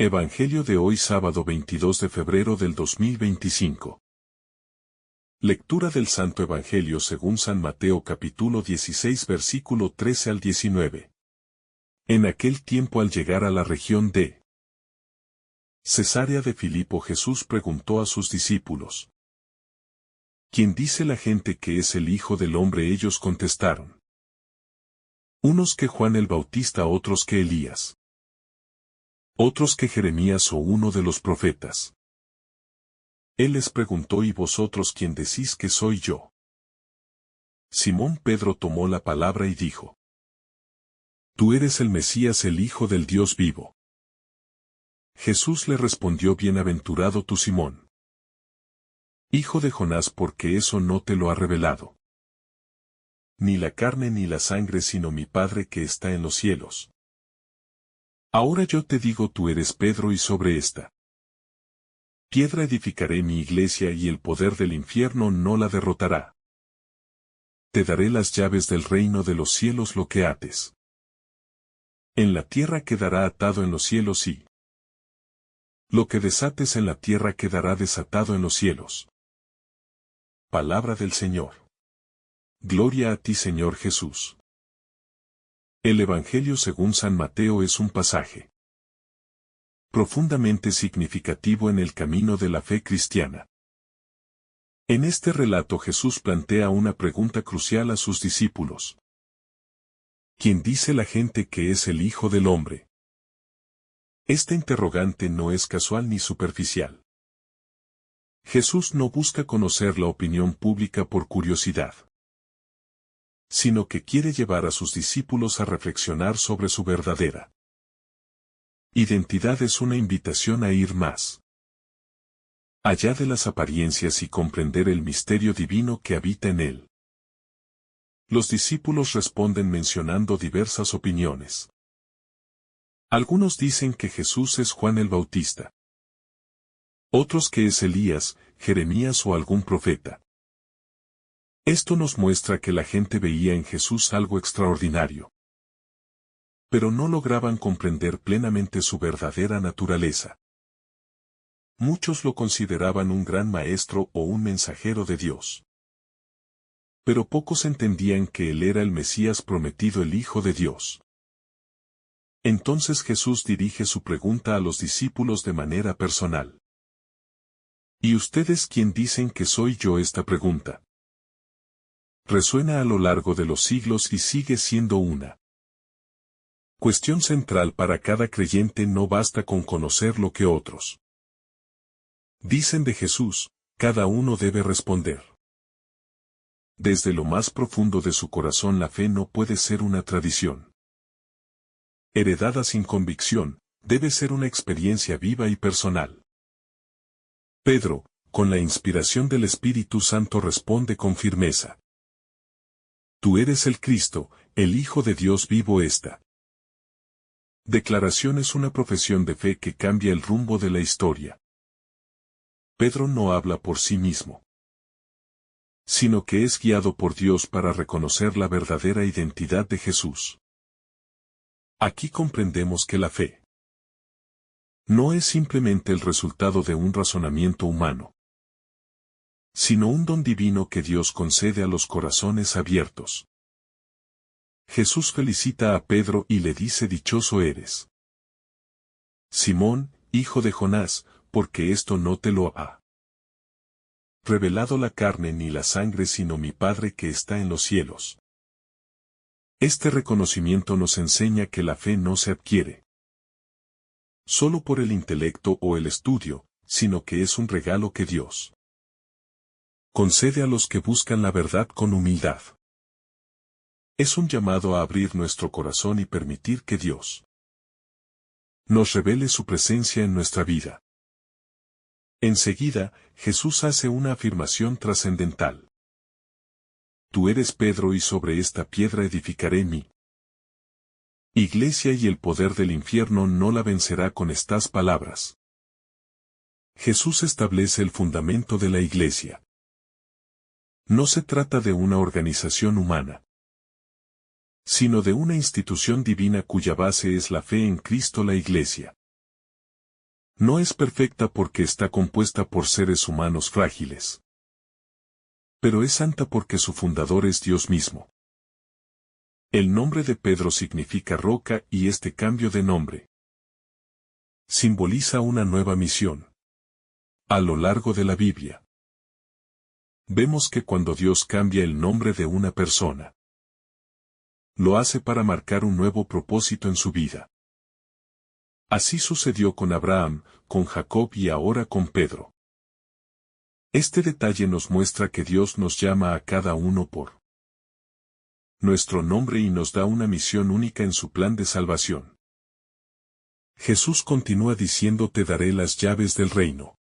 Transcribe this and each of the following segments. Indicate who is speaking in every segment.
Speaker 1: Evangelio de hoy sábado 22 de febrero del 2025. Lectura del Santo Evangelio según San Mateo capítulo 16 versículo 13 al 19. En aquel tiempo al llegar a la región de Cesarea de Filipo Jesús preguntó a sus discípulos: ¿Quién dice la gente que es el Hijo del Hombre? Ellos contestaron: unos que Juan el Bautista, otros que Elías, otros que Jeremías o uno de los profetas. Él les preguntó: ¿y vosotros quién decís que soy yo? Simón Pedro tomó la palabra y dijo: Tú eres el Mesías, el Hijo del Dios vivo. Jesús le respondió: Bienaventurado tú, Simón, hijo de Jonás, porque eso no te lo ha revelado ni la carne ni la sangre, sino mi Padre que está en los cielos. Ahora yo te digo: tú eres Pedro, y sobre esta piedra edificaré mi iglesia, y el poder del infierno no la derrotará. Te daré las llaves del reino de los cielos. Lo que ates en la tierra quedará atado en los cielos, y lo que desates en la tierra quedará desatado en los cielos. Palabra del Señor. Gloria a ti, Señor Jesús. El Evangelio según San Mateo es un pasaje profundamente significativo en el camino de la fe cristiana. En este relato Jesús plantea una pregunta crucial a sus discípulos: ¿quién dice la gente que es el Hijo del Hombre? Esta interrogante no es casual ni superficial. Jesús no busca conocer la opinión pública por curiosidad, sino que quiere llevar a sus discípulos a reflexionar sobre su verdadera identidad. Es una invitación a ir más allá de las apariencias y comprender el misterio divino que habita en él. Los discípulos responden mencionando diversas opiniones. Algunos dicen que Jesús es Juan el Bautista, otros que es Elías, Jeremías o algún profeta. Esto nos muestra que la gente veía en Jesús algo extraordinario, pero no lograban comprender plenamente su verdadera naturaleza. Muchos lo consideraban un gran maestro o un mensajero de Dios, pero pocos entendían que él era el Mesías prometido, el Hijo de Dios. Entonces Jesús dirige su pregunta a los discípulos de manera personal: ¿y ustedes quién dicen que soy yo? Esta pregunta resuena a lo largo de los siglos y sigue siendo una cuestión central para cada creyente. No basta con conocer lo que otros dicen de Jesús, cada uno debe responder desde lo más profundo de su corazón. La fe no puede ser una tradición heredada sin convicción, debe ser una experiencia viva y personal. Pedro, con la inspiración del Espíritu Santo, responde con firmeza: Tú eres el Cristo, el Hijo de Dios vivo. Esta declaración es una profesión de fe que cambia el rumbo de la historia. Pedro no habla por sí mismo, sino que es guiado por Dios para reconocer la verdadera identidad de Jesús. Aquí comprendemos que la fe no es simplemente el resultado de un razonamiento humano, sino un don divino que Dios concede a los corazones abiertos. Jesús felicita a Pedro y le dice: Dichoso eres, Simón, hijo de Jonás, porque esto no te lo ha revelado la carne ni la sangre, sino mi Padre que está en los cielos. Este reconocimiento nos enseña que la fe no se adquiere solo por el intelecto o el estudio, sino que es un regalo que Dios concede a los que buscan la verdad con humildad. Es un llamado a abrir nuestro corazón y permitir que Dios nos revele su presencia en nuestra vida. Enseguida, Jesús hace una afirmación trascendental: Tú eres Pedro, y sobre esta piedra edificaré mi iglesia, y el poder del infierno no la vencerá. Con estas palabras, Jesús establece el fundamento de la iglesia. No se trata de una organización humana, sino de una institución divina cuya base es la fe en Cristo. La iglesia No es perfecta porque está compuesta por seres humanos frágiles. Pero es santa porque su fundador es Dios mismo. El nombre de Pedro significa roca y este cambio de nombre simboliza una nueva misión. A lo largo de la Biblia, vemos que cuando Dios cambia el nombre de una persona, lo hace para marcar un nuevo propósito en su vida. Así sucedió con Abraham, con Jacob y ahora con Pedro. Este detalle nos muestra que Dios nos llama a cada uno por nuestro nombre y nos da una misión única en su plan de salvación. Jesús continúa diciendo: te daré las llaves del reino.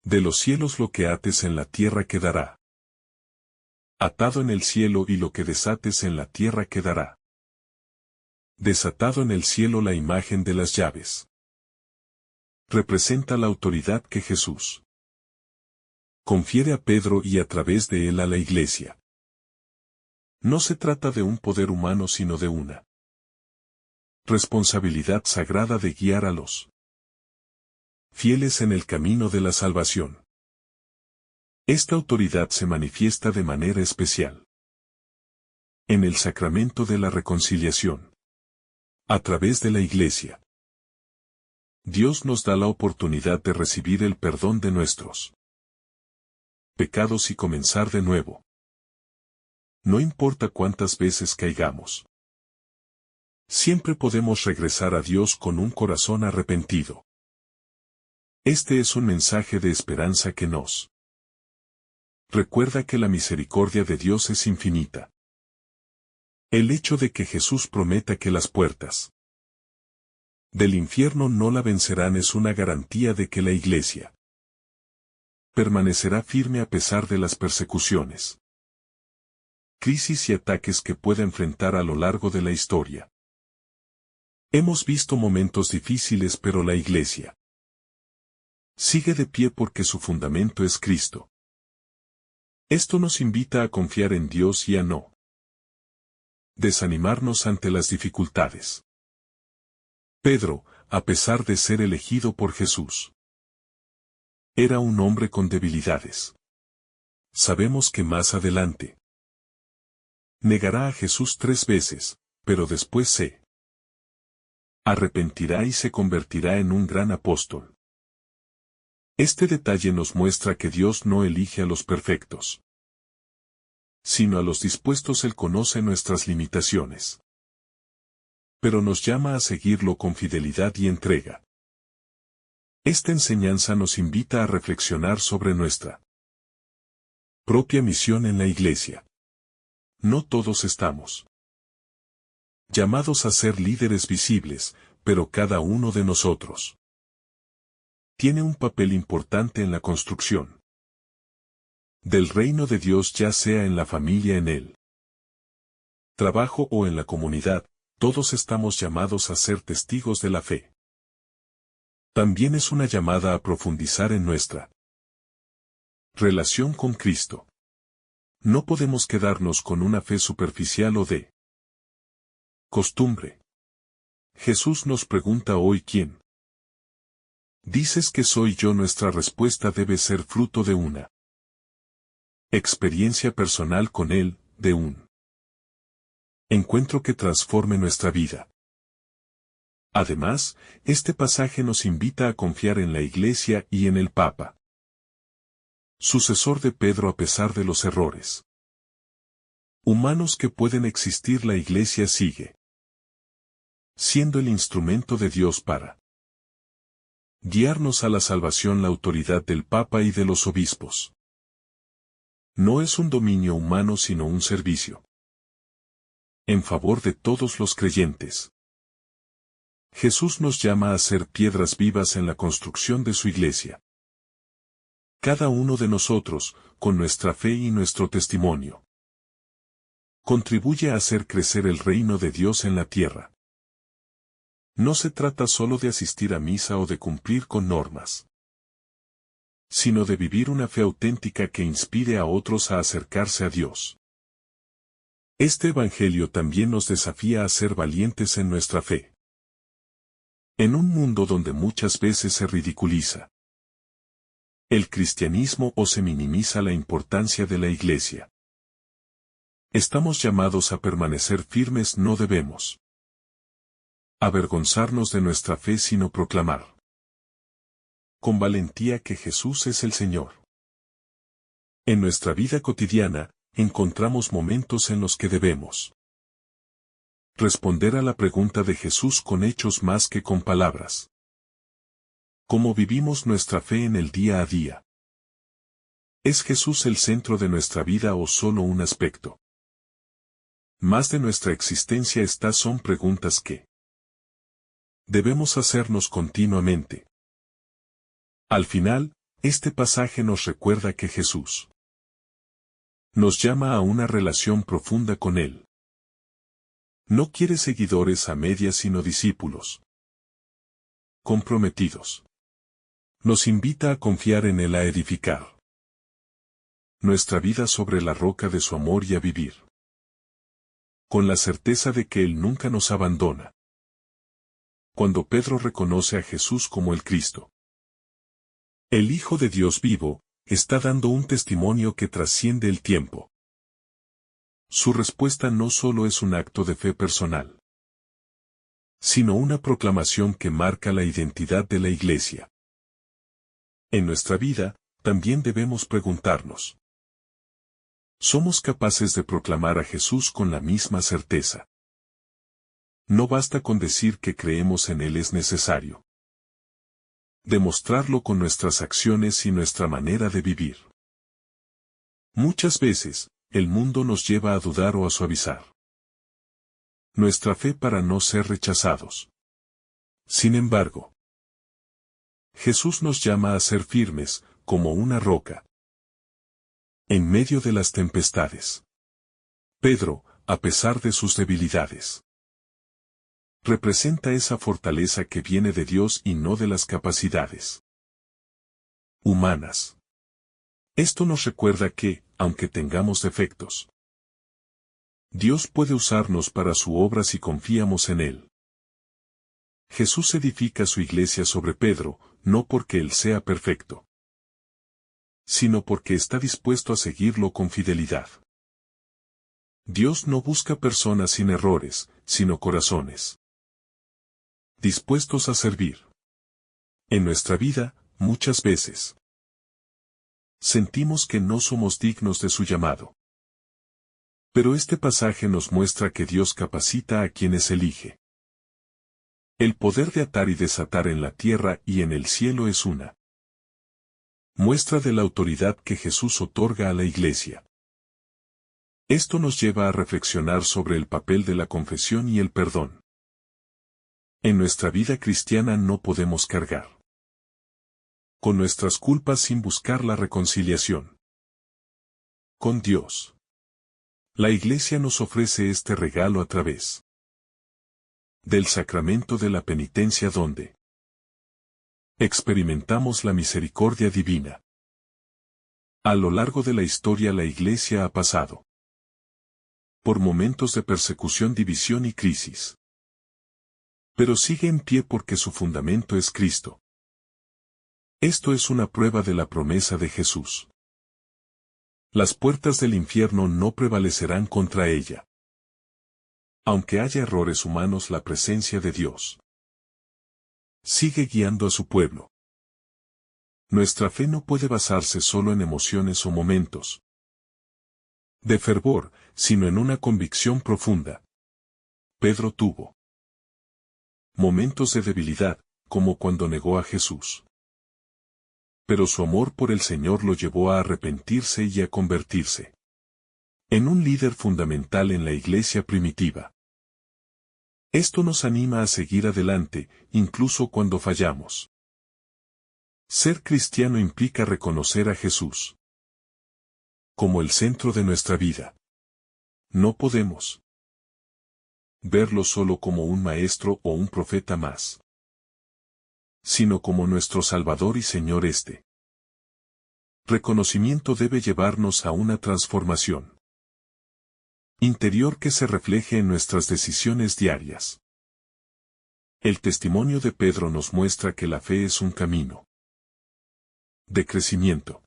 Speaker 1: De los cielos lo que ates en la tierra quedará atado en el cielo y lo que desates en la tierra quedará desatado en el cielo. La imagen de las llaves representa la autoridad que Jesús confiere a Pedro y a través de él a la iglesia. No se trata de un poder humano sino de una responsabilidad sagrada de guiar a los fieles en el camino de la salvación. Esta autoridad se manifiesta de manera especial en el sacramento de la reconciliación. A través de la iglesia, Dios nos da la oportunidad de recibir el perdón de nuestros pecados y comenzar de nuevo. No importa cuántas veces caigamos, siempre podemos regresar a Dios con un corazón arrepentido. Este es un mensaje de esperanza que nos recuerda que la misericordia de Dios es infinita. El hecho de que Jesús prometa que las puertas del infierno no la vencerán es una garantía de que la iglesia permanecerá firme a pesar de las persecuciones, crisis y ataques que pueda enfrentar a lo largo de la historia. Hemos visto momentos difíciles, pero la iglesia sigue de pie porque su fundamento es Cristo. Esto nos invita a confiar en Dios y a no desanimarnos ante las dificultades. Pedro, a pesar de ser elegido por Jesús, era un hombre con debilidades. Sabemos que más adelante negará a Jesús 3 veces, pero después se arrepentirá y se convertirá en un gran apóstol. Este detalle nos muestra que Dios no elige a los perfectos, sino a los dispuestos. Él conoce nuestras limitaciones, pero nos llama a seguirlo con fidelidad y entrega. Esta enseñanza nos invita a reflexionar sobre nuestra propia misión en la iglesia. No todos estamos llamados a ser líderes visibles, pero cada uno de nosotros tiene un papel importante en la construcción del reino de Dios, ya sea en la familia, en el trabajo o en la comunidad. Todos estamos llamados a ser testigos de la fe. También es una llamada a profundizar en nuestra relación con Cristo. No podemos quedarnos con una fe superficial o de costumbre. Jesús nos pregunta hoy: ¿quién dices que soy yo? Nuestra respuesta debe ser fruto de una experiencia personal con Él, de un encuentro que transforme nuestra vida. Además, este pasaje nos invita a confiar en la Iglesia y en el Papa, sucesor de Pedro a pesar de los errores humanos que pueden existir. La Iglesia sigue siendo el instrumento de Dios para guiarnos a la salvación. La autoridad del Papa y de los obispos no es un dominio humano sino un servicio en favor de todos los creyentes. Jesús nos llama a ser piedras vivas en la construcción de su iglesia. Cada uno de nosotros, con nuestra fe y nuestro testimonio, contribuye a hacer crecer el reino de Dios en la tierra. No se trata solo de asistir a misa o de cumplir con normas, sino de vivir una fe auténtica que inspire a otros a acercarse a Dios. Este Evangelio también nos desafía a ser valientes en nuestra fe. En un mundo donde muchas veces se ridiculiza el cristianismo o se minimiza la importancia de la Iglesia, estamos llamados a permanecer firmes. No debemos avergonzarnos de nuestra fe, sino proclamar con valentía que Jesús es el Señor. En nuestra vida cotidiana, encontramos momentos en los que debemos responder a la pregunta de Jesús con hechos más que con palabras. ¿Cómo vivimos nuestra fe en el día a día? ¿Es Jesús el centro de nuestra vida o solo un aspecto más de nuestra existencia? Estas son preguntas que debemos hacernos continuamente. Al final, este pasaje nos recuerda que Jesús nos llama a una relación profunda con Él. No quiere seguidores a medias, sino discípulos comprometidos. Nos invita a confiar en Él, a edificar nuestra vida sobre la roca de su amor y a vivir con la certeza de que Él nunca nos abandona. Cuando Pedro reconoce a Jesús como el Cristo, el Hijo de Dios vivo, está dando un testimonio que trasciende el tiempo. Su respuesta no solo es un acto de fe personal, sino una proclamación que marca la identidad de la Iglesia. En nuestra vida, también debemos preguntarnos: ¿somos capaces de proclamar a Jesús con la misma certeza? No basta con decir que creemos en Él, es necesario demostrarlo con nuestras acciones y nuestra manera de vivir. Muchas veces, el mundo nos lleva a dudar o a suavizar nuestra fe para no ser rechazados. Sin embargo, Jesús nos llama a ser firmes, como una roca, en medio de las tempestades. Pedro, a pesar de sus debilidades, representa esa fortaleza que viene de Dios y no de las capacidades humanas. Esto nos recuerda que, aunque tengamos defectos, Dios puede usarnos para su obra si confiamos en Él. Jesús edifica su iglesia sobre Pedro, no porque él sea perfecto, sino porque está dispuesto a seguirlo con fidelidad. Dios no busca personas sin errores, sino corazones dispuestos a servir. En nuestra vida, muchas veces, sentimos que no somos dignos de su llamado. Pero este pasaje nos muestra que Dios capacita a quienes elige. El poder de atar y desatar en la tierra y en el cielo es una muestra de la autoridad que Jesús otorga a la Iglesia. Esto nos lleva a reflexionar sobre el papel de la confesión y el perdón. En nuestra vida cristiana no podemos cargar con nuestras culpas sin buscar la reconciliación con Dios. La Iglesia nos ofrece este regalo a través del sacramento de la penitencia, donde experimentamos la misericordia divina. A lo largo de la historia, la Iglesia ha pasado por momentos de persecución, división y crisis, pero sigue en pie porque su fundamento es Cristo. Esto es una prueba de la promesa de Jesús: las puertas del infierno no prevalecerán contra ella. Aunque haya errores humanos, la presencia de Dios sigue guiando a su pueblo. Nuestra fe no puede basarse solo en emociones o momentos de fervor, sino en una convicción profunda. Pedro tuvo momentos de debilidad, como cuando negó a Jesús. Pero su amor por el Señor lo llevó a arrepentirse y a convertirse en un líder fundamental en la iglesia primitiva. Esto nos anima a seguir adelante, incluso cuando fallamos. Ser cristiano implica reconocer a Jesús como el centro de nuestra vida. No podemos verlo solo como un maestro o un profeta más, sino como nuestro Salvador y Señor. Este reconocimiento debe llevarnos a una transformación interior que se refleje en nuestras decisiones diarias. El testimonio de Pedro nos muestra que la fe es un camino de crecimiento.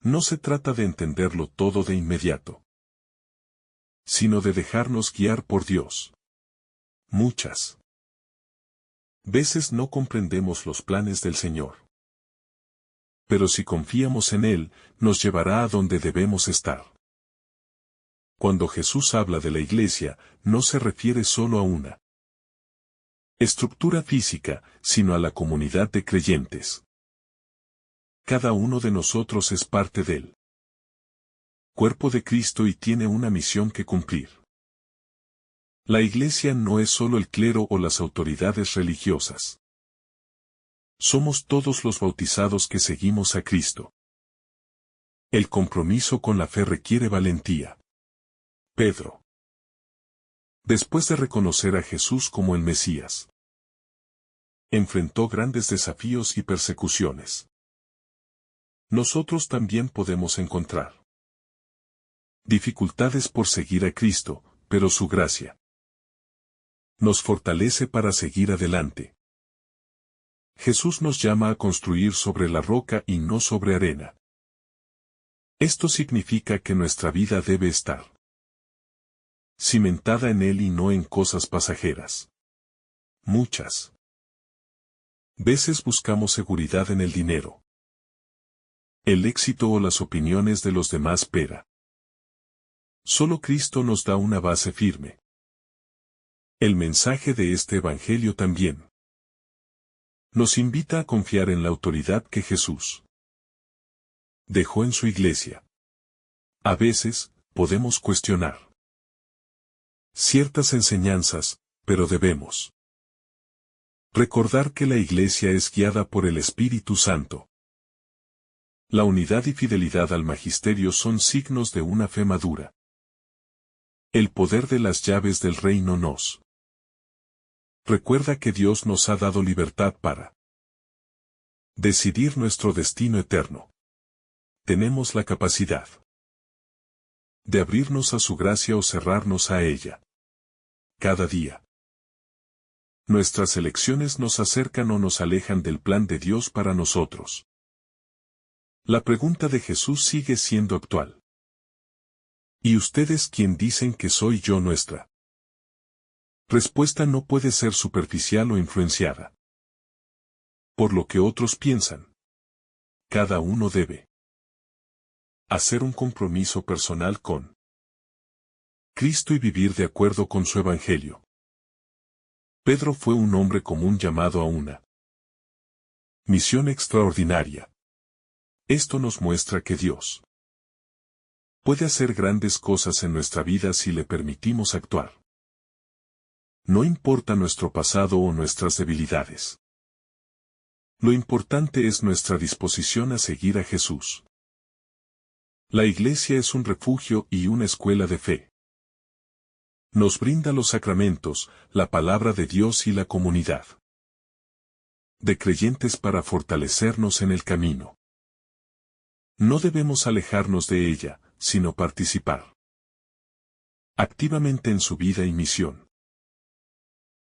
Speaker 1: No se trata de entenderlo todo de inmediato, sino de dejarnos guiar por Dios. Muchas veces no comprendemos los planes del Señor. Pero si confiamos en Él, nos llevará a donde debemos estar. Cuando Jesús habla de la iglesia, no se refiere solo a una estructura física, sino a la comunidad de creyentes. Cada uno de nosotros es parte del cuerpo de Cristo y tiene una misión que cumplir. La iglesia no es solo el clero o las autoridades religiosas. Somos todos los bautizados que seguimos a Cristo. El compromiso con la fe requiere valentía. Pedro, después de reconocer a Jesús como el Mesías, enfrentó grandes desafíos y persecuciones. Nosotros también podemos encontrar dificultades por seguir a Cristo, pero su gracia nos fortalece para seguir adelante. Jesús nos llama a construir sobre la roca y no sobre arena. Esto significa que nuestra vida debe estar cimentada en Él y no en cosas pasajeras. Muchas veces buscamos seguridad en el dinero, el éxito o las opiniones de los demás, pero solo Cristo nos da una base firme. El mensaje de este Evangelio también nos invita a confiar en la autoridad que Jesús dejó en su iglesia. A veces, podemos cuestionar ciertas enseñanzas, pero debemos recordar que la iglesia es guiada por el Espíritu Santo. La unidad y fidelidad al magisterio son signos de una fe madura. El poder de las llaves del reino nos recuerda que Dios nos ha dado libertad para decidir nuestro destino eterno. Tenemos la capacidad de abrirnos a su gracia o cerrarnos a ella. Cada día, nuestras elecciones nos acercan o nos alejan del plan de Dios para nosotros. La pregunta de Jesús sigue siendo actual. ¿Y ustedes quién dicen que soy yo? Nuestra respuesta no puede ser superficial o influenciada por lo que otros piensan. Cada uno debe hacer un compromiso personal con Cristo y vivir de acuerdo con su Evangelio. Pedro fue un hombre común llamado a una misión extraordinaria. Esto nos muestra que Dios puede hacer grandes cosas en nuestra vida si le permitimos actuar. No importa nuestro pasado o nuestras debilidades. Lo importante es nuestra disposición a seguir a Jesús. La iglesia es un refugio y una escuela de fe. Nos brinda los sacramentos, la palabra de Dios y la comunidad de creyentes para fortalecernos en el camino. No debemos alejarnos de ella, sino participar activamente en su vida y misión.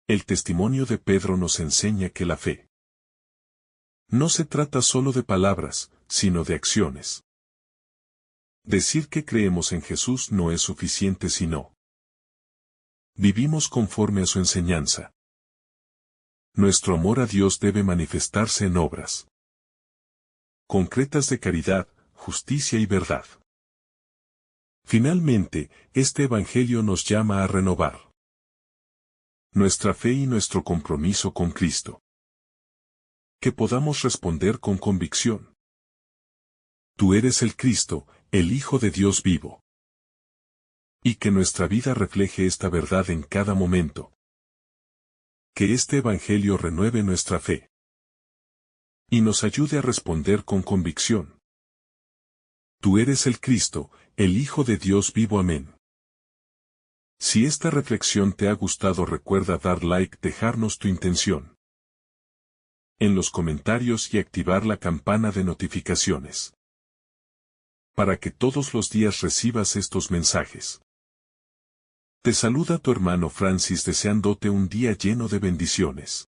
Speaker 1: El testimonio de Pedro nos enseña que la fe no se trata solo de palabras, sino de acciones. Decir que creemos en Jesús no es suficiente si no vivimos conforme a su enseñanza. Nuestro amor a Dios debe manifestarse en obras concretas de caridad, justicia y verdad. Finalmente, este Evangelio nos llama a renovar nuestra fe y nuestro compromiso con Cristo. Que podamos responder con convicción. Tú eres el Cristo, el Hijo de Dios vivo. Y que nuestra vida refleje esta verdad en cada momento. Que este Evangelio renueve nuestra fe y nos ayude a responder con convicción. Tú eres el Cristo, el Hijo de Dios vivo. Amén. Si esta reflexión te ha gustado, recuerda dar like, dejarnos tu intención en los comentarios y activar la campana de notificaciones para que todos los días recibas estos mensajes. Te saluda tu hermano Francis deseándote un día lleno de bendiciones.